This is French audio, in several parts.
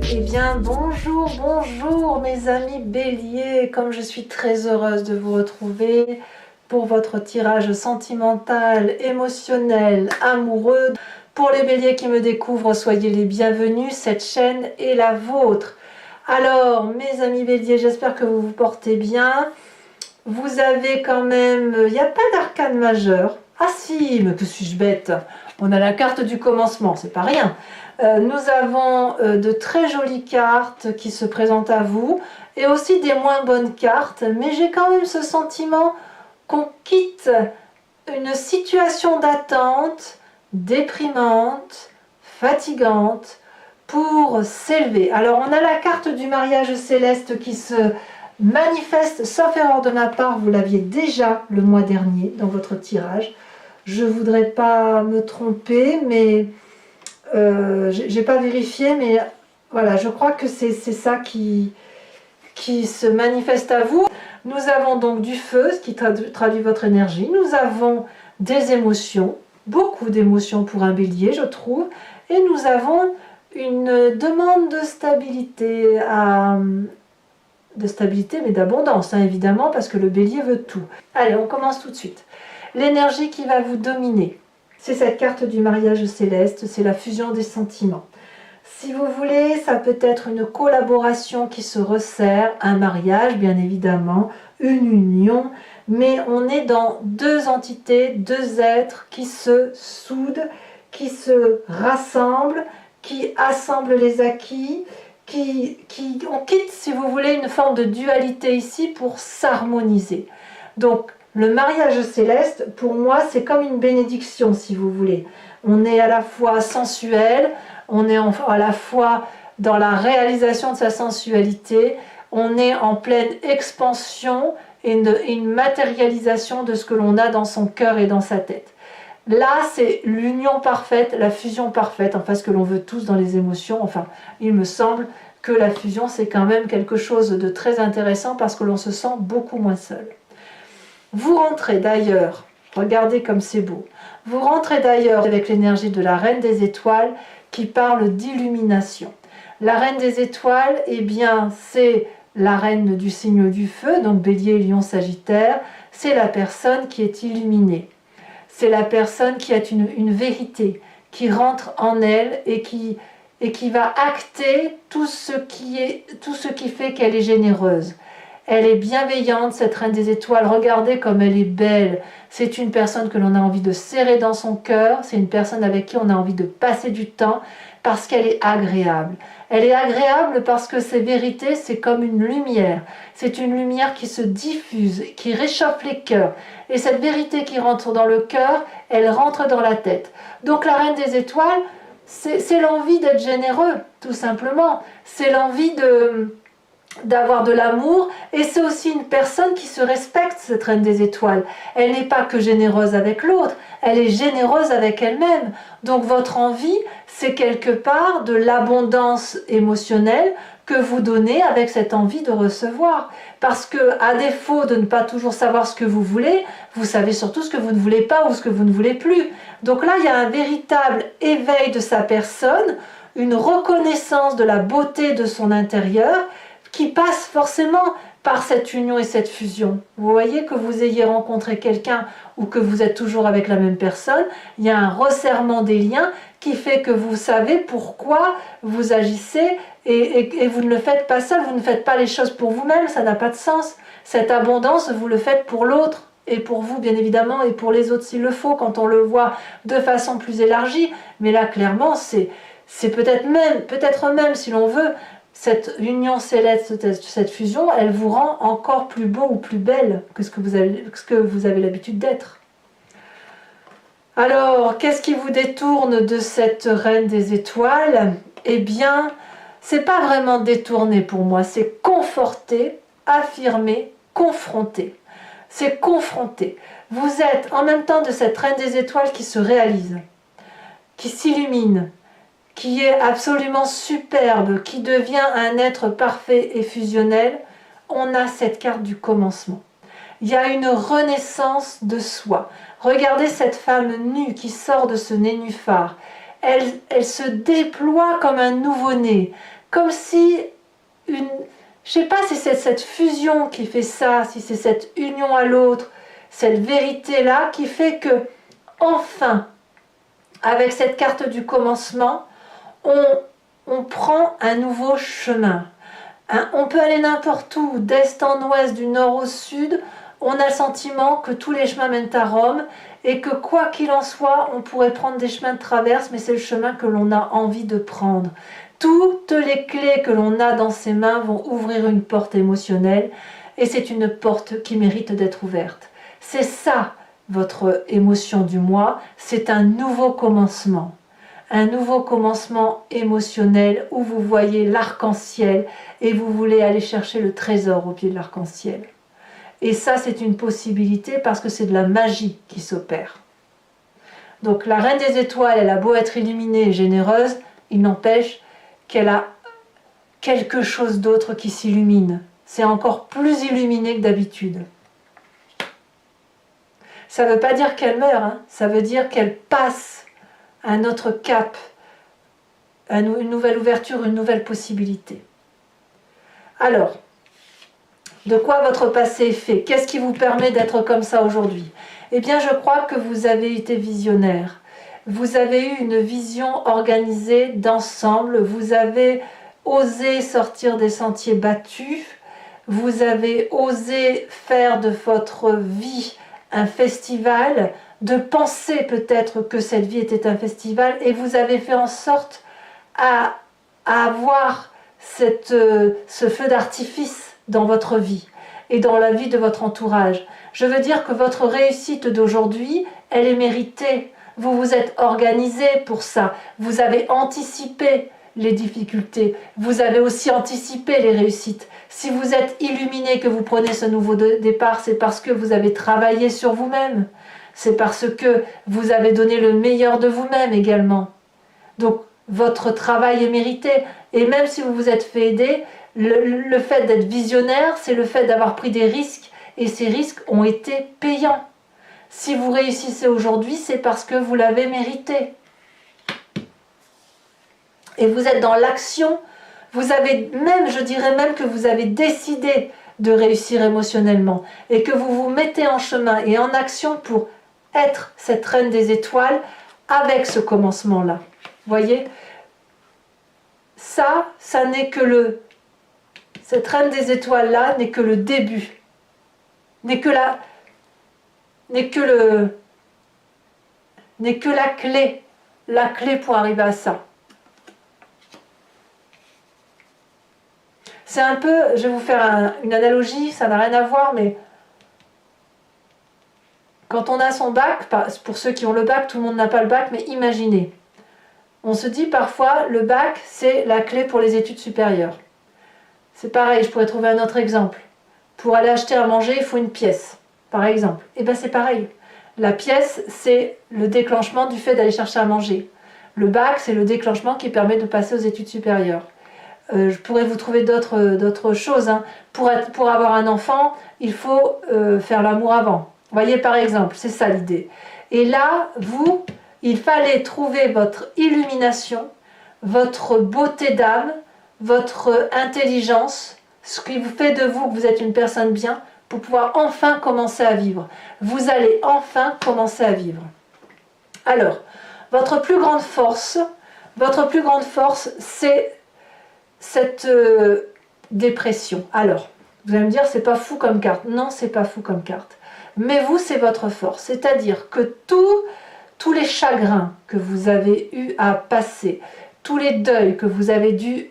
Eh bien, bonjour, bonjour mes amis béliers, comme je suis très heureuse de vous retrouver pour votre tirage sentimental, émotionnel, amoureux. Pour les béliers qui me découvrent, soyez les bienvenus, cette chaîne est la vôtre. Alors, mes amis béliers, j'espère que vous vous portez bien. Vous avez quand même, il n'y a pas d'arcane majeur. Ah si, mais que suis-je bête? On a la carte du commencement, c'est pas rien. Nous avons de très jolies cartes qui se présentent à vous et aussi des moins bonnes cartes, mais j'ai quand même ce sentiment qu'on quitte une situation d'attente déprimante, fatigante, pour s'élever. Alors on a la carte du mariage céleste qui se manifeste, sauf erreur de ma part, vous l'aviez déjà le mois dernier dans votre tirage. Je ne voudrais pas me tromper, mais j'ai pas vérifié, mais voilà, je crois que c'est ça qui se manifeste à vous. Nous avons donc du feu, ce qui traduit votre énergie. Nous avons des émotions, beaucoup d'émotions pour un bélier, je trouve. Et nous avons une demande de stabilité, mais d'abondance, hein, évidemment, parce que le bélier veut tout. Allez, on commence tout de suite. L'énergie qui va vous dominer, c'est cette carte du mariage céleste, c'est la fusion des sentiments. Si vous voulez, ça peut être une collaboration qui se resserre, un mariage bien évidemment, une union, mais on est dans deux entités, deux êtres qui se soudent, qui se rassemblent, qui assemblent les acquis, on quitte, si vous voulez, une forme de dualité ici pour s'harmoniser. Donc, le mariage céleste, pour moi, c'est comme une bénédiction, si vous voulez. On est à la fois sensuel, on est à la fois dans la réalisation de sa sensualité, on est en pleine expansion et une matérialisation de ce que l'on a dans son cœur et dans sa tête. Là, c'est l'union parfaite, la fusion parfaite, enfin ce que l'on veut tous dans les émotions. Enfin, il me semble que la fusion, c'est quand même quelque chose de très intéressant parce que l'on se sent beaucoup moins seul. Vous rentrez d'ailleurs, regardez comme c'est beau, vous rentrez d'ailleurs avec l'énergie de la Reine des Étoiles qui parle d'illumination. La Reine des Étoiles, eh bien, c'est la reine du signe du feu, donc Bélier, Lion, Sagittaire, c'est la personne qui est illuminée. C'est la personne qui a une vérité, qui rentre en elle et qui va acter tout ce qui fait qu'elle est généreuse. Elle est bienveillante, cette Reine des Étoiles. Regardez comme elle est belle. C'est une personne que l'on a envie de serrer dans son cœur. C'est une personne avec qui on a envie de passer du temps parce qu'elle est agréable. Elle est agréable parce que ses vérités, c'est comme une lumière. C'est une lumière qui se diffuse, qui réchauffe les cœurs. Et cette vérité qui rentre dans le cœur, elle rentre dans la tête. Donc la Reine des Étoiles, c'est l'envie d'être généreux, tout simplement. C'est l'envie d'avoir de l'amour, et c'est aussi une personne qui se respecte, cette Reine des Étoiles. Elle n'est pas que généreuse avec l'autre, elle est généreuse avec elle-même. Donc votre envie, c'est quelque part de l'abondance émotionnelle que vous donnez avec cette envie de recevoir. Parce que, à défaut de ne pas toujours savoir ce que vous voulez, vous savez surtout ce que vous ne voulez pas ou ce que vous ne voulez plus. Donc là, il y a un véritable éveil de sa personne, une reconnaissance de la beauté de son intérieur, qui passe forcément par cette union et cette fusion. Vous voyez, que vous ayez rencontré quelqu'un ou que vous êtes toujours avec la même personne, il y a un resserrement des liens qui fait que vous savez pourquoi vous agissez et vous ne le faites pas seul, vous ne faites pas les choses pour vous-même, ça n'a pas de sens. Cette abondance, vous le faites pour l'autre et pour vous bien évidemment et pour les autres s'il le faut quand on le voit de façon plus élargie. Mais là clairement c'est peut-être même si l'on veut, cette union céleste, cette fusion, elle vous rend encore plus beau ou plus belle que ce que vous avez l'habitude d'être. Alors, qu'est-ce qui vous détourne de cette Reine des Étoiles? Eh bien, c'est pas vraiment détourné pour moi, c'est conforter, affirmer, confronter. C'est confronter. Vous êtes en même temps de cette Reine des Étoiles qui se réalise, qui s'illumine, qui est absolument superbe, qui devient un être parfait et fusionnel. On a cette carte du commencement. Il y a une renaissance de soi. Regardez cette femme nue qui sort de ce nénuphar. Elle se déploie comme un nouveau-né, comme si une... Je sais pas si c'est cette fusion qui fait ça, si c'est cette union à l'autre, cette vérité-là qui fait que, enfin, avec cette carte du commencement, on prend un nouveau chemin. On peut aller n'importe où, d'est en ouest, du nord au sud, on a le sentiment que tous les chemins mènent à Rome et que quoi qu'il en soit, on pourrait prendre des chemins de traverse, mais c'est le chemin que l'on a envie de prendre. Toutes les clés que l'on a dans ses mains vont ouvrir une porte émotionnelle et c'est une porte qui mérite d'être ouverte. C'est ça, votre émotion du mois, c'est un nouveau commencement. Un nouveau commencement émotionnel où vous voyez l'arc-en-ciel et vous voulez aller chercher le trésor au pied de l'arc-en-ciel. Et ça, c'est une possibilité parce que c'est de la magie qui s'opère. Donc la Reine des Étoiles, elle a beau être illuminée et généreuse, il n'empêche qu'elle a quelque chose d'autre qui s'illumine. C'est encore plus illuminé que d'habitude. Ça ne veut pas dire qu'elle meurt, hein. Ça veut dire qu'elle passe un autre cap, une nouvelle ouverture, une nouvelle possibilité. Alors, de quoi votre passé est fait? Qu'est-ce qui vous permet d'être comme ça aujourd'hui? Eh bien, je crois que vous avez été visionnaire. Vous avez eu une vision organisée d'ensemble. Vous avez osé sortir des sentiers battus. Vous avez osé faire de votre vie un festival, de penser peut-être que cette vie était un festival, et vous avez fait en sorte à avoir ce feu d'artifice dans votre vie et dans la vie de votre entourage. Je veux dire que votre réussite d'aujourd'hui, elle est méritée. Vous vous êtes organisé pour ça. Vous avez anticipé les difficultés. Vous avez aussi anticipé les réussites. Si vous êtes illuminé, que vous prenez ce nouveau départ, c'est parce que vous avez travaillé sur vous-même. C'est parce que vous avez donné le meilleur de vous-même également. Donc, votre travail est mérité. Et même si vous vous êtes fait aider, le fait d'être visionnaire, c'est le fait d'avoir pris des risques. Et ces risques ont été payants. Si vous réussissez aujourd'hui, c'est parce que vous l'avez mérité. Et vous êtes dans l'action. Vous avez même, je dirais même que vous avez décidé de réussir émotionnellement. Et que vous vous mettez en chemin et en action pour être cette reine des étoiles avec ce commencement-là. Voyez, ça n'est que cette reine des étoiles-là n'est que le début, n'est que la clé pour arriver à ça. C'est un peu, je vais vous faire une analogie, ça n'a rien à voir, mais quand on a son bac, pour ceux qui ont le bac, tout le monde n'a pas le bac, mais imaginez, on se dit parfois, le bac, c'est la clé pour les études supérieures. C'est pareil, je pourrais trouver un autre exemple. Pour aller acheter à manger, il faut une pièce, par exemple. Et bien c'est pareil. La pièce, c'est le déclenchement du fait d'aller chercher à manger. Le bac, c'est le déclenchement qui permet de passer aux études supérieures. Je pourrais vous trouver d'autres choses. Hein. Pour avoir un enfant, il faut faire l'amour avant. Vous voyez, par exemple, c'est ça l'idée. Et là, il fallait trouver votre illumination, votre beauté d'âme, votre intelligence, ce qui vous fait de vous que vous êtes une personne bien, pour pouvoir enfin commencer à vivre. Vous allez enfin commencer à vivre. Alors, votre plus grande force, c'est cette dépression. Alors, vous allez me dire, c'est pas fou comme carte. Non, c'est pas fou comme carte. Mais vous, c'est votre force. C'est-à-dire que tous les chagrins que vous avez eu à passer, tous les deuils que vous avez dû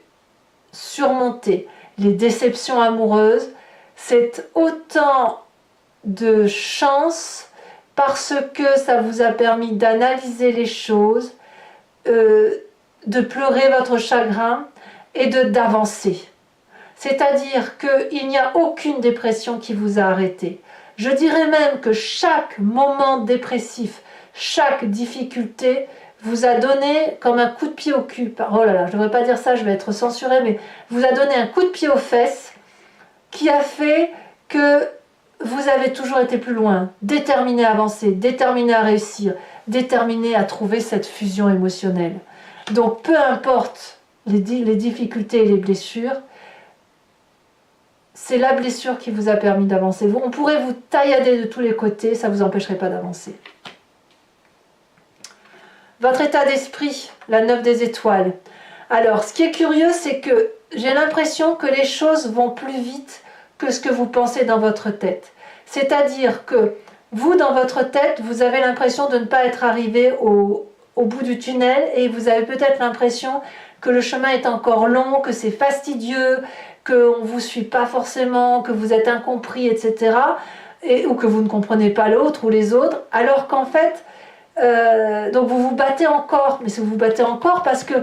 surmonter, les déceptions amoureuses, c'est autant de chance parce que ça vous a permis d'analyser les choses, de pleurer votre chagrin et d'avancer. C'est-à-dire qu'il n'y a aucune dépression qui vous a arrêté. Je dirais même que chaque moment dépressif, chaque difficulté vous a donné comme un coup de pied au cul. Oh là là, je ne devrais pas dire ça, je vais être censurée, mais vous a donné un coup de pied aux fesses qui a fait que vous avez toujours été plus loin, déterminé à avancer, déterminé à réussir, déterminé à trouver cette fusion émotionnelle. Donc peu importe les difficultés et les blessures, c'est la blessure qui vous a permis d'avancer. On pourrait vous taillader de tous les côtés, ça ne vous empêcherait pas d'avancer. Votre état d'esprit, la 9 des étoiles. Alors, ce qui est curieux, c'est que j'ai l'impression que les choses vont plus vite que ce que vous pensez dans votre tête. C'est-à-dire que vous, dans votre tête, vous avez l'impression de ne pas être arrivé au bout du tunnel et vous avez peut-être l'impression que le chemin est encore long, que c'est fastidieux, qu'on ne vous suit pas forcément, que vous êtes incompris, etc. Ou que vous ne comprenez pas l'autre ou les autres, alors qu'en fait, donc vous vous battez encore, mais vous vous battez encore parce que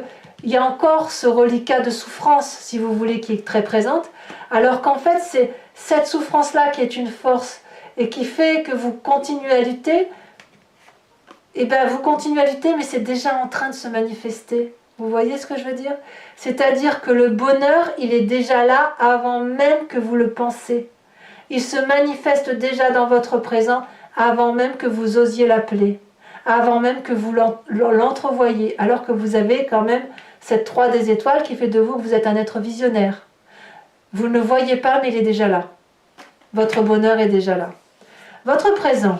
il y a encore ce reliquat de souffrance, si vous voulez, qui est très présente, alors qu'en fait, c'est cette souffrance-là qui est une force et qui fait que vous continuez à lutter. Et bien, vous continuez à lutter, mais c'est déjà en train de se manifester. Vous voyez ce que je veux dire? C'est-à-dire que le bonheur, il est déjà là avant même que vous le pensez. Il se manifeste déjà dans votre présent avant même que vous osiez l'appeler, avant même que vous l'entrevoyiez, alors que vous avez quand même cette 3 des étoiles qui fait de vous que vous êtes un être visionnaire. Vous ne le voyez pas, mais il est déjà là. Votre bonheur est déjà là. Votre présent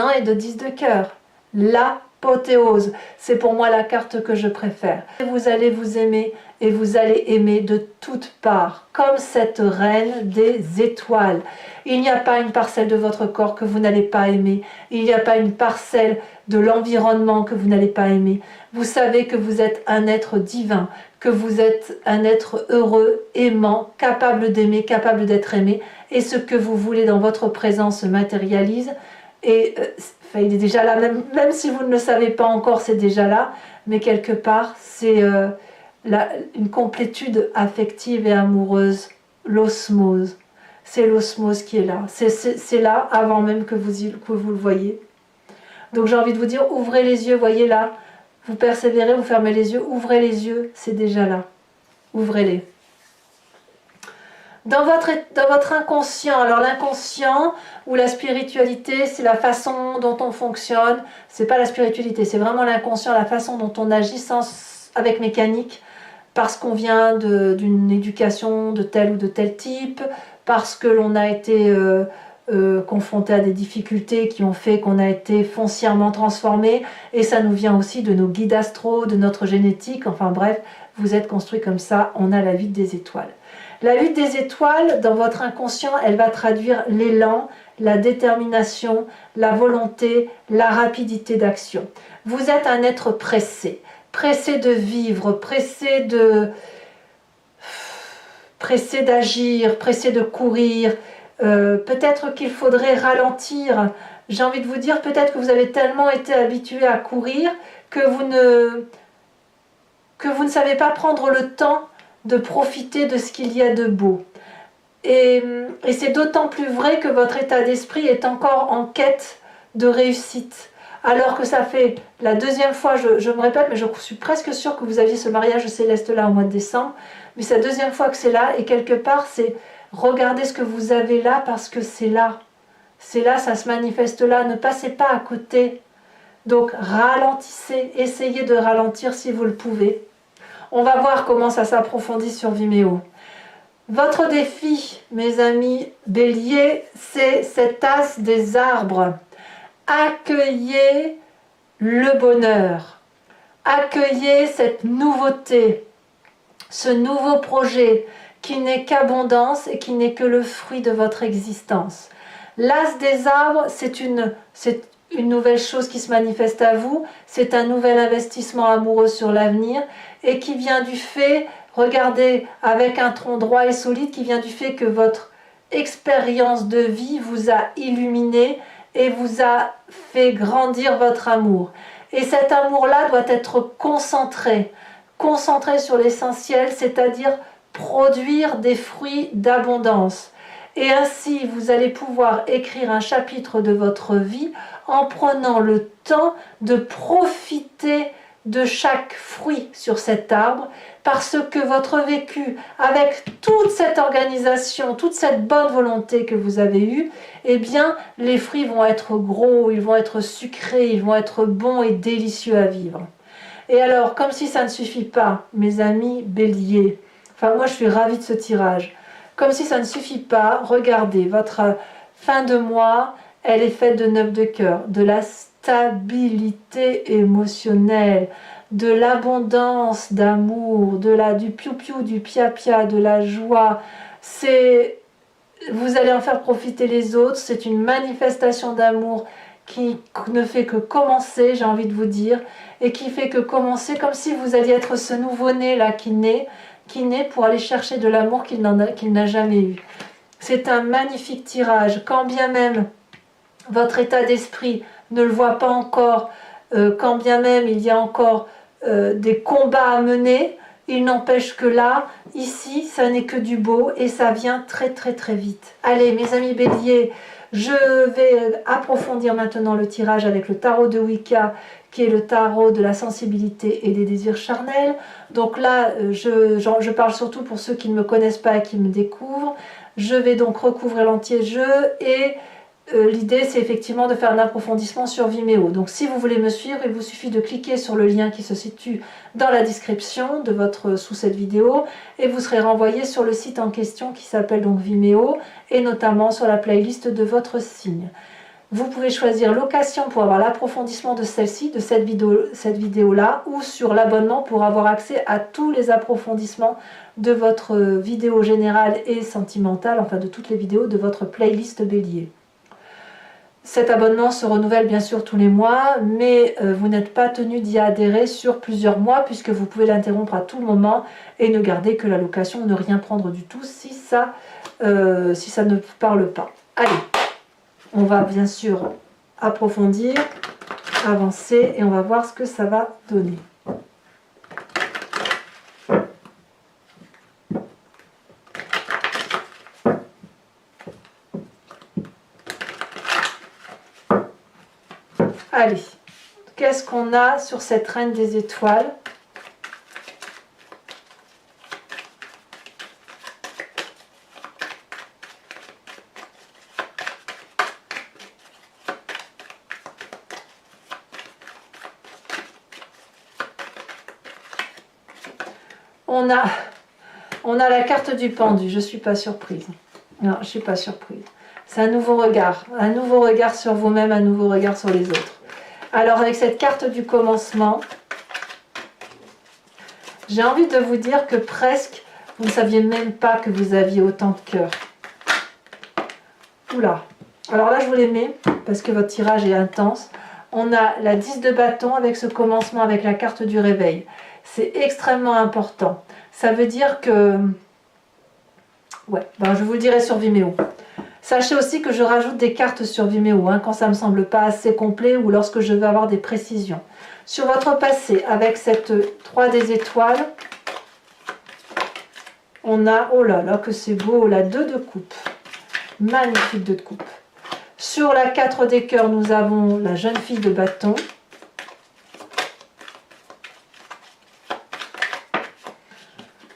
est de 10 de cœur. L'apothéose, c'est pour moi la carte que je préfère. Vous allez vous aimer et vous allez aimer de toutes parts, comme cette reine des étoiles. Il n'y a pas une parcelle de votre corps que vous n'allez pas aimer. Il n'y a pas une parcelle de l'environnement que vous n'allez pas aimer. Vous savez que vous êtes un être divin, que vous êtes un être heureux, aimant, capable d'aimer, capable d'être aimé. Et ce que vous voulez dans votre présent se matérialise. Et il est déjà là, même si vous ne le savez pas encore, c'est déjà là. Mais quelque part, c'est une complétude affective et amoureuse, l'osmose. C'est l'osmose qui est là. C'est là avant même que vous le voyez. Donc j'ai envie de vous dire, ouvrez les yeux, voyez là. Vous persévérez, vous fermez les yeux, ouvrez les yeux, c'est déjà là. Ouvrez-les. Dans votre inconscient, alors l'inconscient ou la spiritualité, c'est la façon dont on fonctionne. C'est pas la spiritualité, c'est vraiment l'inconscient, la façon dont on agit avec mécanique, parce qu'on vient d'une éducation de tel ou de tel type, parce que l'on a été confronté à des difficultés qui ont fait qu'on a été foncièrement transformé, et ça nous vient aussi de nos guides astraux, de notre génétique, enfin bref, vous êtes construit comme ça, on a la lutte des étoiles. La lutte des étoiles, dans votre inconscient, elle va traduire l'élan, la détermination, la volonté, la rapidité d'action. Vous êtes un être pressé, pressé de vivre, pressé d'agir, pressé de courir. Peut-être qu'il faudrait ralentir. J'ai envie de vous dire, peut-être que vous avez tellement été habitué à courir que vous ne savez pas prendre le temps de profiter de ce qu'il y a de beau. Et c'est d'autant plus vrai que votre état d'esprit est encore en quête de réussite. Alors que ça fait la deuxième fois, je me répète, mais je suis presque sûre que vous aviez ce mariage céleste là au mois de décembre, mais c'est la deuxième fois que c'est là, et quelque part c'est regardez ce que vous avez là parce que c'est là. C'est là, ça se manifeste là, ne passez pas à côté. Donc ralentissez, essayez de ralentir si vous le pouvez. On va voir comment ça s'approfondit sur Vimeo. Votre défi, mes amis béliers, c'est cet as des arbres. Accueillez le bonheur. Accueillez cette nouveauté, ce nouveau projet qui n'est qu'abondance et qui n'est que le fruit de votre existence. L'as des arbres, c'est une nouvelle chose qui se manifeste à vous, c'est un nouvel investissement amoureux sur l'avenir et qui vient du fait, regardez, avec un tronc droit et solide, qui vient du fait que votre expérience de vie vous a illuminé et vous a fait grandir votre amour. Et cet amour-là doit être concentré sur l'essentiel, c'est-à-dire produire des fruits d'abondance. Et ainsi, vous allez pouvoir écrire un chapitre de votre vie en prenant le temps de profiter de chaque fruit sur cet arbre, parce que votre vécu, avec toute cette organisation, toute cette bonne volonté que vous avez eue, eh bien, les fruits vont être gros, ils vont être sucrés, ils vont être bons et délicieux à vivre. Et alors, comme si ça ne suffit pas, mes amis béliers, enfin moi je suis ravie de ce tirage, comme si ça ne suffit pas, regardez, votre fin de mois, elle est faite de 9 de cœur, de la stabilité émotionnelle, de l'abondance d'amour, du piou-piou, du pia-pia, de la joie. Vous allez en faire profiter les autres, c'est une manifestation d'amour qui ne fait que commencer, j'ai envie de vous dire, et qui fait que commencer comme si vous alliez être ce nouveau-né là qui naît pour aller chercher de l'amour qu'il n'a jamais eu. C'est un magnifique tirage, quand bien même votre état d'esprit ne le voit pas encore, quand bien même il y a encore des combats à mener, il n'empêche que là, ici, ça n'est que du beau et ça vient très très très vite. Allez mes amis béliers, je vais approfondir maintenant le tirage avec le tarot de Wicca, qui est le tarot de la sensibilité et des désirs charnels. Donc là, je parle surtout pour ceux qui ne me connaissent pas et qui me découvrent. Je vais donc recouvrir l'entier jeu et l'idée c'est effectivement de faire un approfondissement sur Vimeo. Donc si vous voulez me suivre, il vous suffit de cliquer sur le lien qui se situe dans la description sous cette vidéo et vous serez renvoyé sur le site en question qui s'appelle donc Vimeo et notamment sur la playlist de votre signe. Vous pouvez choisir location pour avoir l'approfondissement de celle-ci, de cette vidéo-là, ou sur l'abonnement pour avoir accès à tous les approfondissements de votre vidéo générale et sentimentale, enfin de toutes les vidéos de votre playlist bélier. Cet abonnement se renouvelle bien sûr tous les mois, mais vous n'êtes pas tenu d'y adhérer sur plusieurs mois puisque vous pouvez l'interrompre à tout moment et ne garder que la location, ne rien prendre du tout si ça ne parle pas. Allez, on va bien sûr approfondir, avancer et on va voir ce que ça va donner. Allez, qu'est-ce qu'on a sur cette reine des étoiles? On a la carte du pendu, je ne suis pas surprise. Non, je ne suis pas surprise. C'est un nouveau regard sur vous-même, un nouveau regard sur les autres. Alors avec cette carte du commencement, j'ai envie de vous dire que presque, vous ne saviez même pas que vous aviez autant de cœur. Oula. Alors là, je vous les mets parce que votre tirage est intense. On a la 10 de bâton avec ce commencement avec la carte du réveil. C'est extrêmement important. Ça veut dire que... Ouais, ben je vous le dirai sur Vimeo. Sachez aussi que je rajoute des cartes sur Vimeo quand ça ne me semble pas assez complet ou lorsque je veux avoir des précisions. Sur votre passé, avec cette 3 des étoiles, on a, oh là là que c'est beau, la 2 de coupe. Magnifique 2 de coupe. Sur la 4 des cœurs, nous avons la jeune fille de bâton.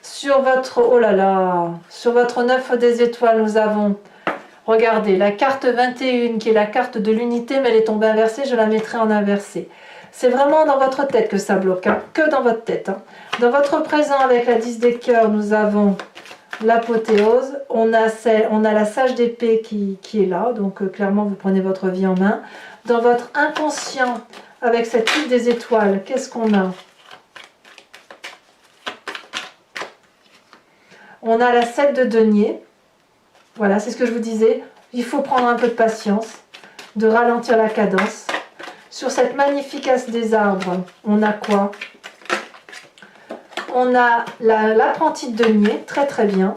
Sur votre, oh là là, sur votre 9 des étoiles, nous avons, regardez, la carte 21 qui est la carte de l'unité, mais elle est tombée inversée, je la mettrai en inversé. C'est vraiment dans votre tête que ça bloque, que dans votre tête. Dans votre présent, avec la 10 des cœurs, nous avons l'apothéose. On a la sage d'épée qui est là, donc clairement, vous prenez votre vie en main. Dans votre inconscient, avec cette île des étoiles, qu'est-ce qu'on a? On a la 7 de denier. Voilà, c'est ce que je vous disais. Il faut prendre un peu de patience, de ralentir la cadence. Sur cette magnifique as des arbres, on a quoi? On a l'apprenti de denier, très très bien.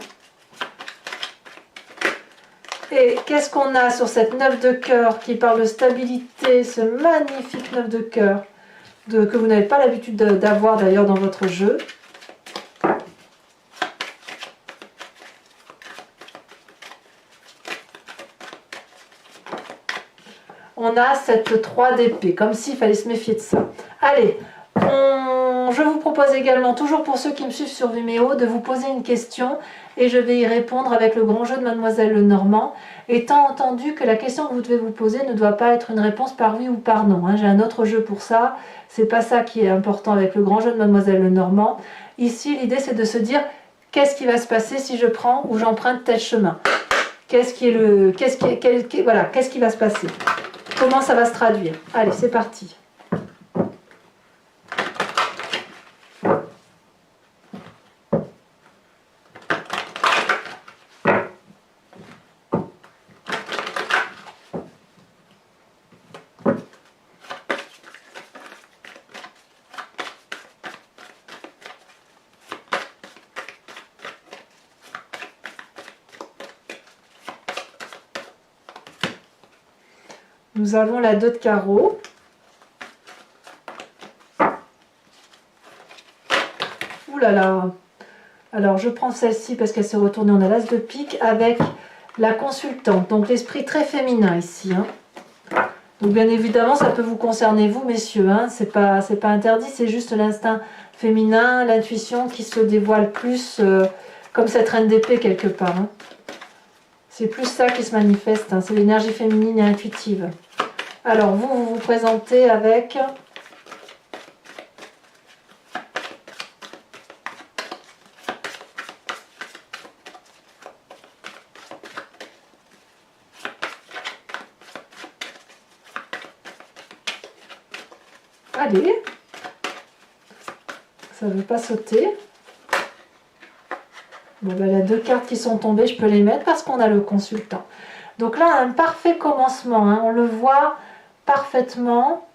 Et qu'est-ce qu'on a sur cette 9 de cœur qui parle de stabilité, ce magnifique 9 de cœur que vous n'avez pas l'habitude d'avoir d'ailleurs dans votre jeu. On a cette 3 d'épée, comme s'il fallait se méfier de ça. Allez, on Bon, je vous propose également, toujours pour ceux qui me suivent sur Vimeo, de vous poser une question et je vais y répondre avec le grand jeu de Mademoiselle Lenormand, étant entendu que la question que vous devez vous poser ne doit pas être une réponse par oui ou par non. J'ai un autre jeu pour ça, c'est pas ça qui est important avec le grand jeu de Mademoiselle Lenormand. Ici, l'idée c'est de se dire qu'est-ce qui va se passer si je prends ou j'emprunte tel chemin. Qu'est-ce qui va se passer? Comment ça va se traduire? Allez, c'est parti. Nous avons la 2 de carreau. Ouh là là. Alors je prends celle-ci parce qu'elle s'est retournée. On a l'as de pique avec la consultante. Donc l'esprit très féminin ici. Donc bien évidemment ça peut vous concerner vous messieurs. C'est pas interdit. C'est juste l'instinct féminin, l'intuition qui se dévoile plus comme cette reine d'épée quelque part. C'est plus ça qui se manifeste. C'est l'énergie féminine et intuitive. Alors vous vous présentez avec allez, ça ne veut pas sauter. Bon, ben, les 2 cartes qui sont tombées, je peux les mettre parce qu'on a le consultant. Donc là, un parfait commencement, on le voit parfaitement.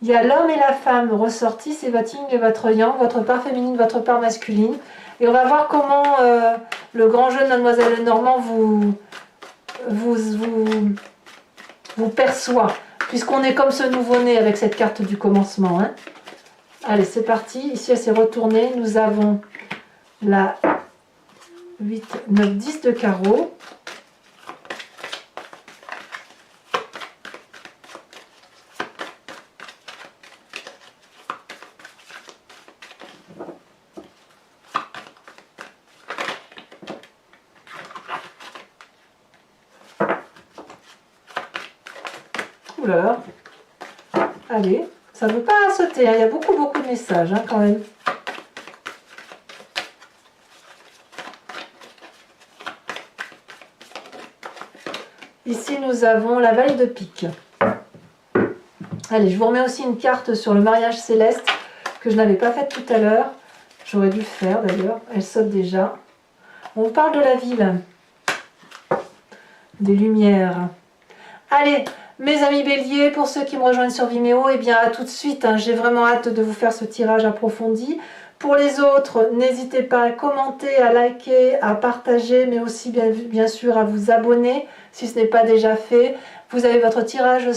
Il y a l'homme et la femme ressortis, c'est votre yin et votre yang, votre part féminine, votre part masculine. Et on va voir comment le grand jeu de Mademoiselle Lenormand vous perçoit, puisqu'on est comme ce nouveau-né avec cette carte du commencement. Allez, c'est parti. Ici, elle s'est retournée. Nous avons la 8, 9, 10 de carreau. Oula, allez, ça ne veut pas sauter, il y a beaucoup de messages quand même. Ici nous avons la valle de pique. Allez, je vous remets aussi une carte sur le mariage céleste que je n'avais pas faite tout à l'heure. J'aurais dû le faire d'ailleurs, elle saute déjà. On vous parle de la ville, des lumières. Allez, mes amis béliers, pour ceux qui me rejoignent sur Vimeo, eh bien à tout de suite, j'ai vraiment hâte de vous faire ce tirage approfondi. Pour les autres, n'hésitez pas à commenter, à liker, à partager, mais aussi bien sûr à vous abonner si ce n'est pas déjà fait. Vous avez votre tirage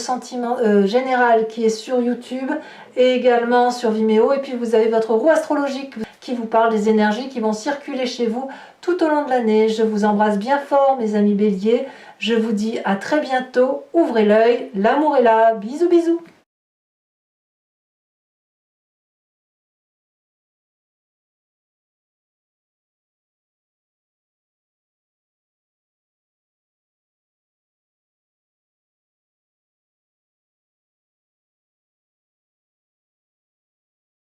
général qui est sur YouTube et également sur Vimeo. Et puis vous avez votre roue astrologique qui vous parle des énergies qui vont circuler chez vous tout au long de l'année. Je vous embrasse bien fort mes amis béliers. Je vous dis à très bientôt. Ouvrez l'œil, l'amour est là. Bisous bisous.